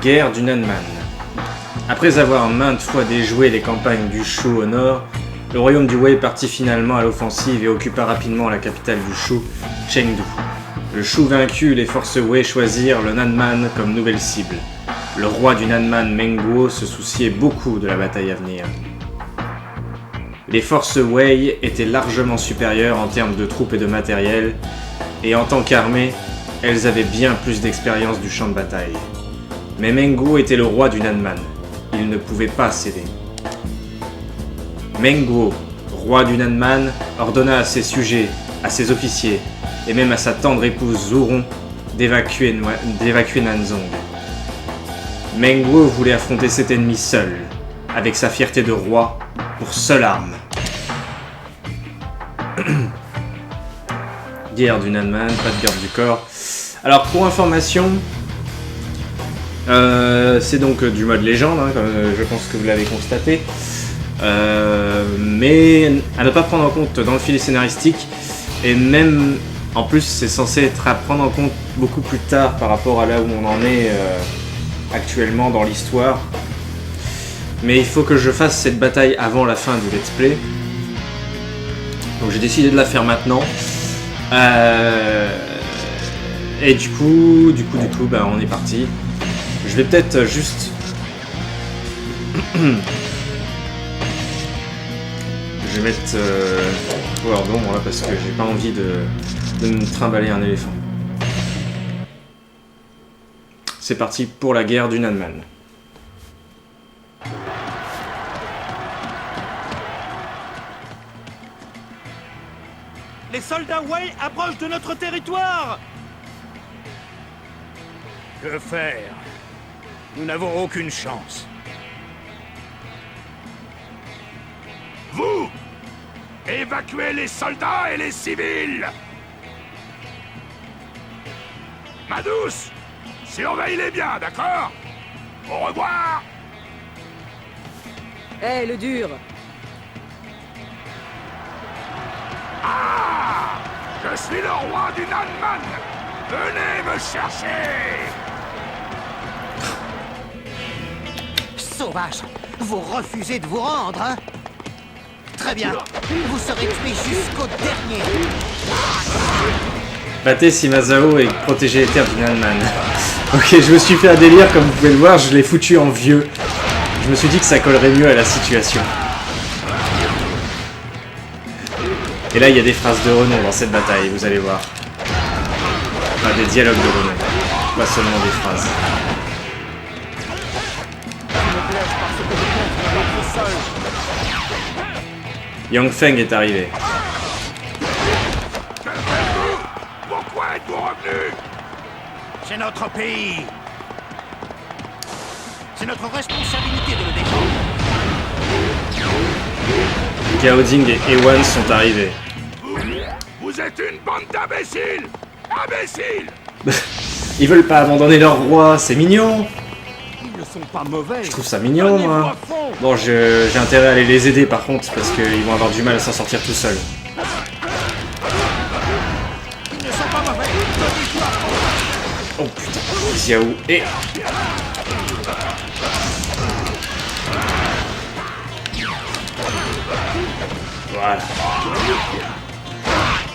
Guerre du Nanman. Après avoir maintes fois déjoué les campagnes du Shu au nord, le royaume du Wei partit finalement à l'offensive et occupa rapidement la capitale du Shu, Chengdu. Le Shu vaincu, les forces Wei choisirent le Nanman comme nouvelle cible. Le roi du Nanman, Meng Guo, se souciait beaucoup de la bataille à venir. Les forces Wei étaient largement supérieures en termes de troupes et de matériel, et en tant qu'armée, elles avaient bien plus d'expérience du champ de bataille. Mais Meng Guo était le roi du Nanman. Il ne pouvait pas céder. Meng Guo, roi du Nanman, ordonna à ses sujets, à ses officiers, et même à sa tendre épouse Zhurong, d'évacuer Nanzong. Meng Guo voulait affronter cet ennemi seul, avec sa fierté de roi, pour seule arme. Guerre du Nanman, pas de garde du corps. Alors pour information, c'est donc du mode légende, hein, comme je pense que vous l'avez constaté. Mais à ne pas prendre en compte dans le filet scénaristique, et même en plus c'est censé être à prendre en compte beaucoup plus tard par rapport à là où on en est actuellement dans l'histoire. Mais il faut que je fasse cette bataille avant la fin du let's play, donc j'ai décidé de la faire maintenant. Et du coup, bah, on est parti. Je vais peut-être juste je vais mettre Power d'ombre là parce que j'ai pas envie de me trimballer un éléphant. C'est parti pour la guerre du Nanman. Les soldats Wei approchent de notre territoire! Que faire? Nous n'avons aucune chance. Vous! Évacuez les soldats et les civils! Ma douce! Surveillez-les bien, d'accord? Au revoir! Hé, le dur! Ah! Je suis le roi du Nanman! Venez me chercher! Sauvage! Vous refusez de vous rendre, hein? Très bien. Vous serez tué jusqu'au dernier. Battez Simazao et protégez les terres du Nanman. Ok, je me suis fait un délire, comme vous pouvez le voir, je l'ai foutu en vieux. Je me suis dit que ça collerait mieux à la situation. Et là, il y a des phrases de renom dans cette bataille, vous allez voir. Enfin, des dialogues de renom, pas seulement des phrases. Yang Feng est arrivé. Pourquoi êtes-vous revenu? C'est notre pays. C'est notre responsabilité de le défendre. Gao Ding et Ewan sont arrivés. Vous êtes une bande d'imbéciles! Imbéciles! Ils veulent pas abandonner leur roi, c'est mignon. Ils ne sont pas mauvais! Je trouve ça mignon, moi. Bon, j'ai intérêt à aller les aider par contre, parce qu'ils vont avoir du mal à s'en sortir tout seuls. Ils ne sont pas mauvais! Oh putain, Xiao et... Voilà.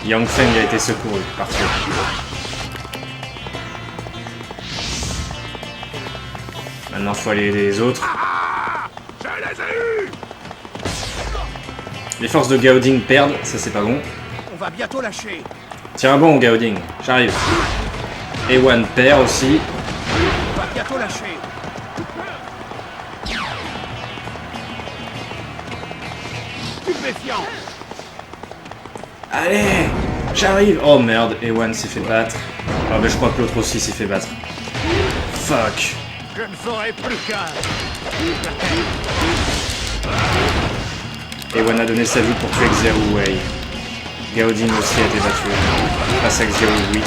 Yang Feng a été secouru, parfait. Maintenant, faut aller aider les autres. Je les ai eus! Les forces de Gao Ding perdent, ça c'est pas bon. On va bientôt lâcher! Tiens bon, Gao Ding, j'arrive. Ewan perd aussi. On va bientôt lâcher! Stupéfiant! Allez, j'arrive. Oh merde, Ewan s'est fait battre. Ah mais je crois que l'autre aussi s'est fait battre. Fuck. Je ne ferai plus qu'un. Ewan a donné sa vie pour tuer Xiao Wei. Gao Ding aussi a été battu. Face à Xiao Wei.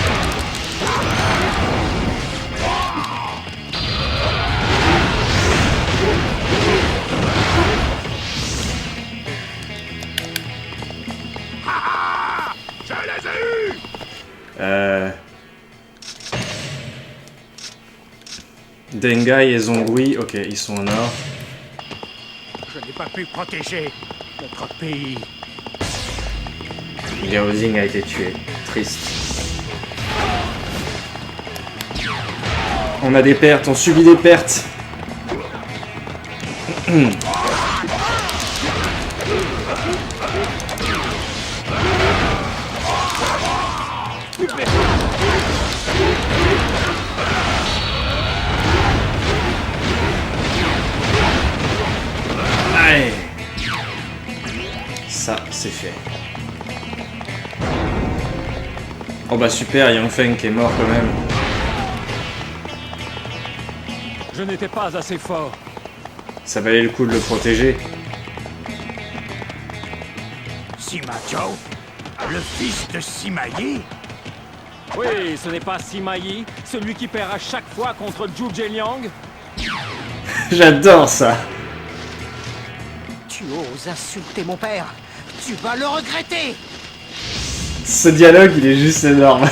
Je les ai eus! Dengai et Zongui, ok, ils sont au nord. Je n'ai pas pu protéger notre pays. Gao Xing a été tué. Triste. On a des pertes, on subit des pertes. Allez. Ça, c'est fait. Oh bah super, Yang Feng qui est mort quand même. Je n'étais pas assez fort. Ça valait le coup de le protéger. Sima Zhao, le fils de Sima Yi. Oui, ce n'est pas Sima Yi, celui qui perd à chaque fois contre Zhu Zhenliang. J'adore ça. Tu oses insulter mon père. Tu vas le regretter. Ce dialogue, il est juste énorme.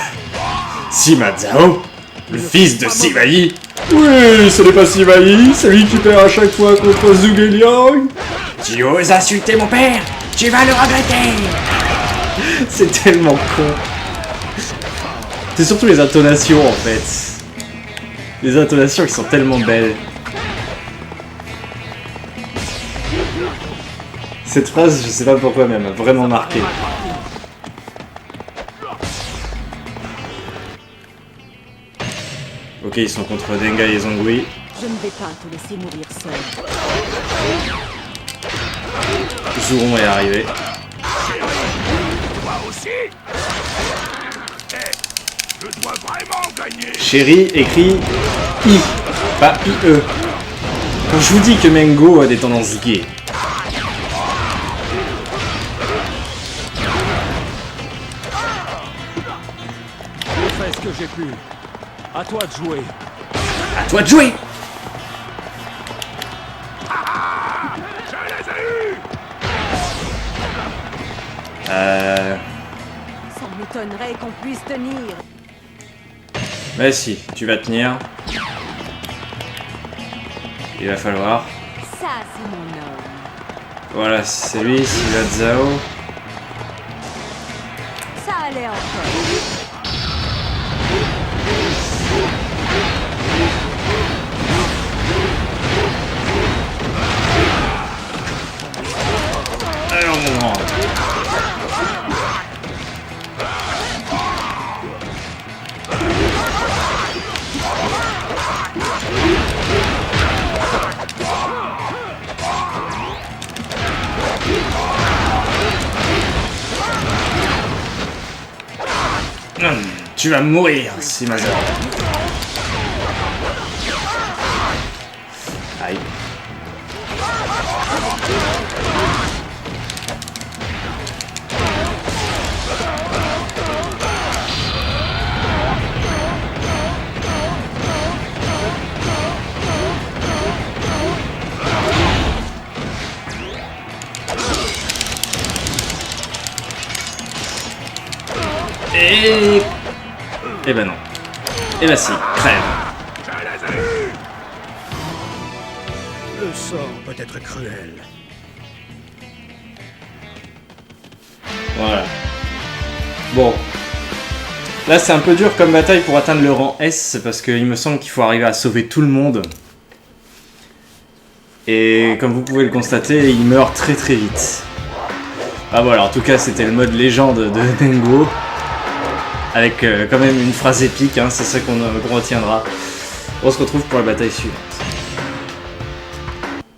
Sima Zhao, le fils de Sima Yi. Oui, ce n'est pas Sima Yi, c'est lui qui perd à chaque fois contre Zhu Zhenliang. Tu oses insulter mon père, tu vas le regretter. C'est tellement con. C'est surtout les intonations en fait. Les intonations qui sont tellement belles. Cette phrase, je sais pas pourquoi, mais elle m'a vraiment marqué. Ok, ils sont contre Dengai et Zongui. Je ne vais pas te laisser mourir seul. Zhuron est arrivé. Toi aussi. Je dois vraiment gagner. Chéri écrit I, pas IE. Quand je vous dis que Mengo a des tendances gays. J'ai fait ce que j'ai pu. À toi de jouer. À toi de jouer. Je les ai eus. Ça m'étonnerait qu'on puisse tenir. Bah si, tu vas tenir. Il va falloir. Ça, c'est mon homme. Voilà, c'est lui, Sima Zhao. Ça allait encore. Alors mon grand. Tu vas mourir, Sima Zhao. Aïe. Et ben non. Et ben si, crève. Je les ai eus. Le sort peut être cruel. Voilà. Bon. Là c'est un peu dur comme bataille pour atteindre le rang S parce qu'il me semble qu'il faut arriver à sauver tout le monde. Et comme vous pouvez le constater, il meurt très très vite. Ah voilà, en tout cas c'était le mode légende de Dengo. Avec quand même une phrase épique, hein, c'est ça qu'on retiendra. On se retrouve pour la bataille suivante.